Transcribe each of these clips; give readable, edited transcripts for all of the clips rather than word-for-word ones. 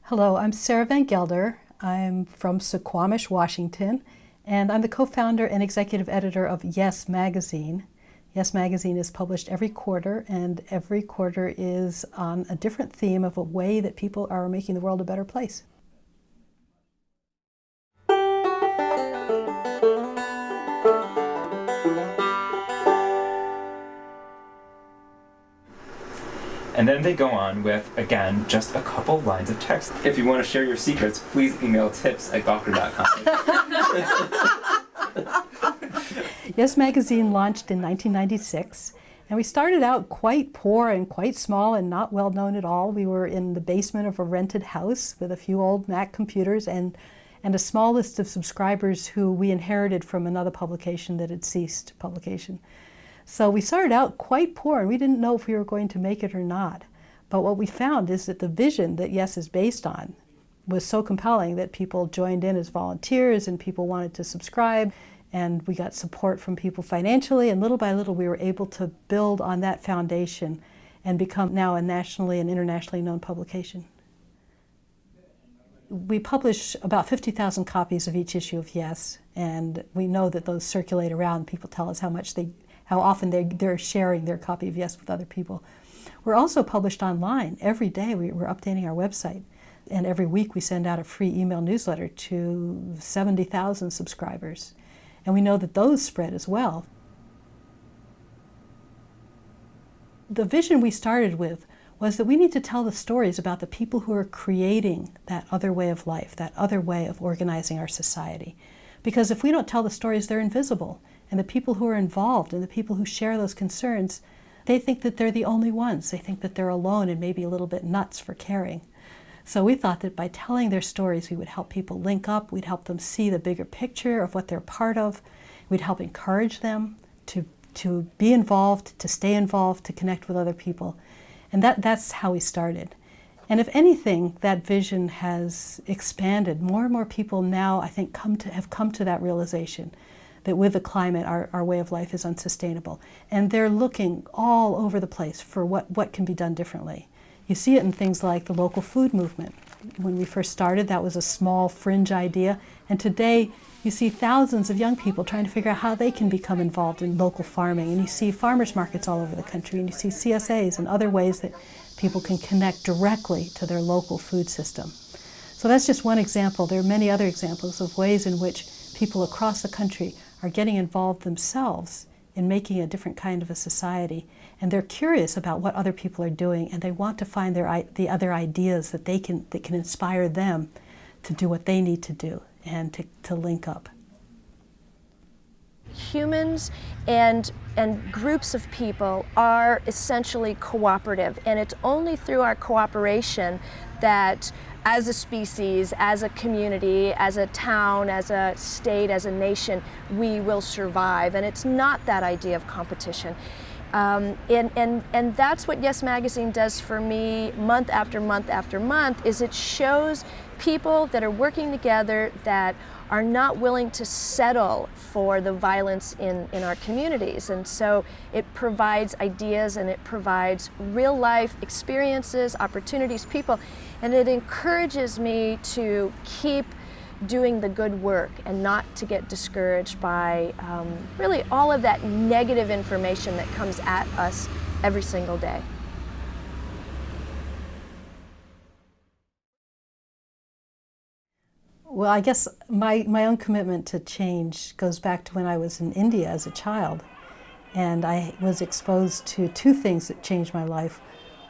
Hello, I'm Sarah van Gelder. I'm from Suquamish, Washington, and I'm the co-founder and executive editor of Yes Magazine. Yes Magazine is published every quarter, and every quarter is on a different theme of a way that people are making the world a better place. And then they go on with, again, just a couple lines of text. If you want to share your secrets, please email tips@gawker.com. Yes Magazine launched in 1996, and we started out quite poor and quite small and not well known at all. We were in the basement of a rented house with a few old Mac computers and a small list of subscribers who we inherited from another publication that had ceased publication. So we started out quite poor, and we didn't know if we were going to make it or not. But what we found is that the vision that Yes is based on was so compelling that people joined in as volunteers and people wanted to subscribe, and we got support from people financially, and little by little we were able to build on that foundation and become now a nationally and internationally known publication. We publish about 50,000 copies of each issue of Yes, and we know that those circulate around. People tell us how often they're sharing their copy of Yes with other people. We're also published online. Every day we're updating our website, and every week we send out a free email newsletter to 70,000 subscribers. And we know that those spread as well. The vision we started with was that we need to tell the stories about the people who are creating that other way of life, that other way of organizing our society. Because if we don't tell the stories, they're invisible. And the people who are involved and the people who share those concerns, they think that they're the only ones. They think that they're alone and maybe a little bit nuts for caring. So we thought that by telling their stories, we would help people link up, we'd help them see the bigger picture of what they're part of, we'd help encourage them to be involved, to stay involved, to connect with other people. And that's how we started. And if anything, that vision has expanded. More and more people now, I think, have come to that realization that with the climate, our way of life is unsustainable. And they're looking all over the place for what can be done differently. You see it in things like the local food movement. When we first started, that was a small fringe idea. And today, you see thousands of young people trying to figure out how they can become involved in local farming. And you see farmers markets all over the country. And you see CSAs and other ways that people can connect directly to their local food system. So that's just one example. There are many other examples of ways in which people across the country are getting involved themselves in making a different kind of a society. And they're curious about what other people are doing, and they want to find the other ideas that can inspire them to do what they need to do and to link up. Humans and groups of people are essentially cooperative, and it's only through our cooperation that as a species, as a community, as a town, as a state, as a nation, we will survive. And it's not that idea of competition. And that's what Yes Magazine does for me month after month after month, is it shows people that are working together that are not willing to settle for the violence in our communities. And so it provides ideas, and it provides real life experiences, opportunities, people, and it encourages me to keep doing the good work and not to get discouraged by really all of that negative information that comes at us every single day. Well, I guess my own commitment to change goes back to when I was in India as a child. And I was exposed to two things that changed my life.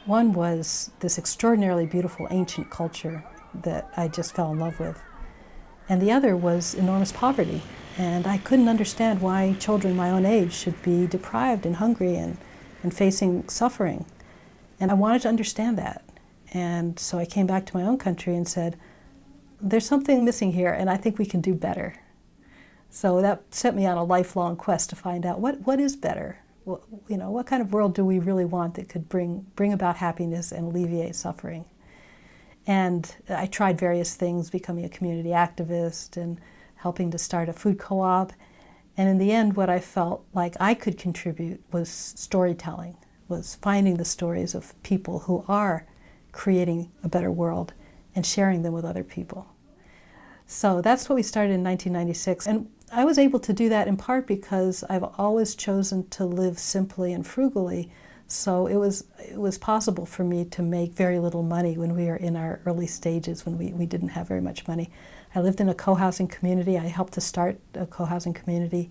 One was this extraordinarily beautiful ancient culture that I just fell in love with. And the other was enormous poverty. And I couldn't understand why children my own age should be deprived and hungry and facing suffering. And I wanted to understand that. And so I came back to my own country and said, there's something missing here, and I think we can do better. So that set me on a lifelong quest to find out what is better. What kind of world do we really want that could bring about happiness and alleviate suffering? And I tried various things, becoming a community activist and helping to start a food co-op. And in the end, what I felt like I could contribute was storytelling, was finding the stories of people who are creating a better world and sharing them with other people. So that's what we started in 1996. And I was able to do that in part because I've always chosen to live simply and frugally. So it was possible for me to make very little money when we were in our early stages, when we didn't have very much money. I lived in a co-housing community. I helped to start a co-housing community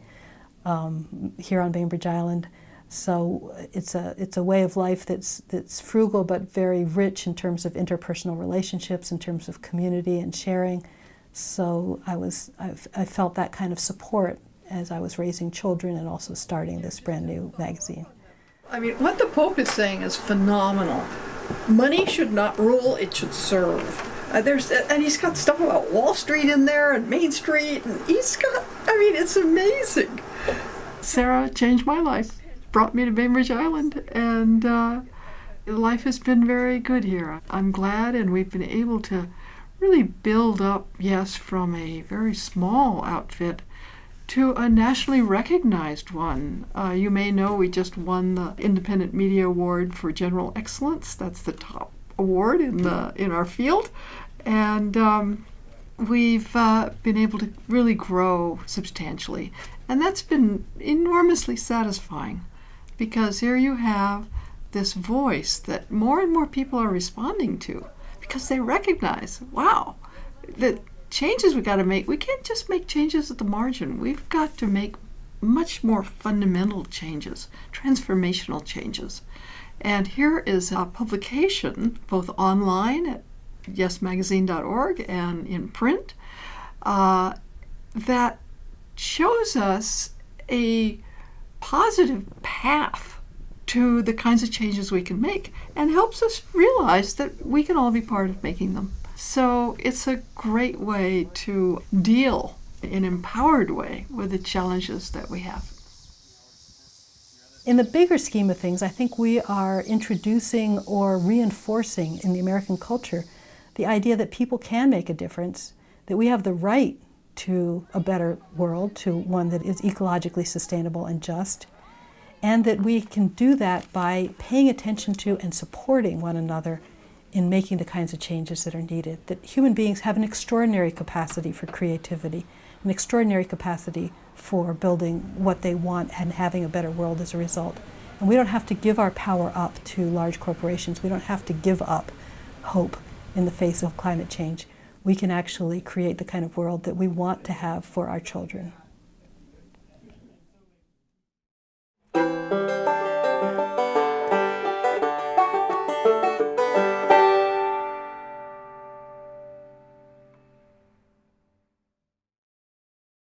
here on Bainbridge Island. So it's a way of life that's frugal but very rich in terms of interpersonal relationships, in terms of community and sharing. So I felt that kind of support as I was raising children and also starting this brand new magazine. I mean, what the Pope is saying is phenomenal. Money should not rule, it should serve. And he's got stuff about Wall Street in there and Main Street, and it's amazing. Sarah changed my life, brought me to Bainbridge Island, and life has been very good here. I'm glad, and we've been able to really build up, yes, from a very small outfit to a nationally recognized one. You may know we just won the Independent Media Award for General Excellence. That's the top award in our field, and we've been able to really grow substantially, and that's been enormously satisfying, because here you have this voice that more and more people are responding to, because they recognize, wow, the changes we got to make, we can't just make changes at the margin. We've got to make much more fundamental changes, transformational changes. And here is a publication, both online at yesmagazine.org and in print, that shows us a positive path to the kinds of changes we can make and helps us realize that we can all be part of making them. So it's a great way to deal in an empowered way with the challenges that we have. In the bigger scheme of things, I think we are introducing or reinforcing in the American culture the idea that people can make a difference, that we have the right to a better world, to one that is ecologically sustainable and just, and that we can do that by paying attention to and supporting one another in making the kinds of changes that are needed. That human beings have an extraordinary capacity for creativity, an extraordinary capacity for building what they want and having a better world as a result. And we don't have to give our power up to large corporations. We don't have to give up hope in the face of climate change. We can actually create the kind of world that we want to have for our children.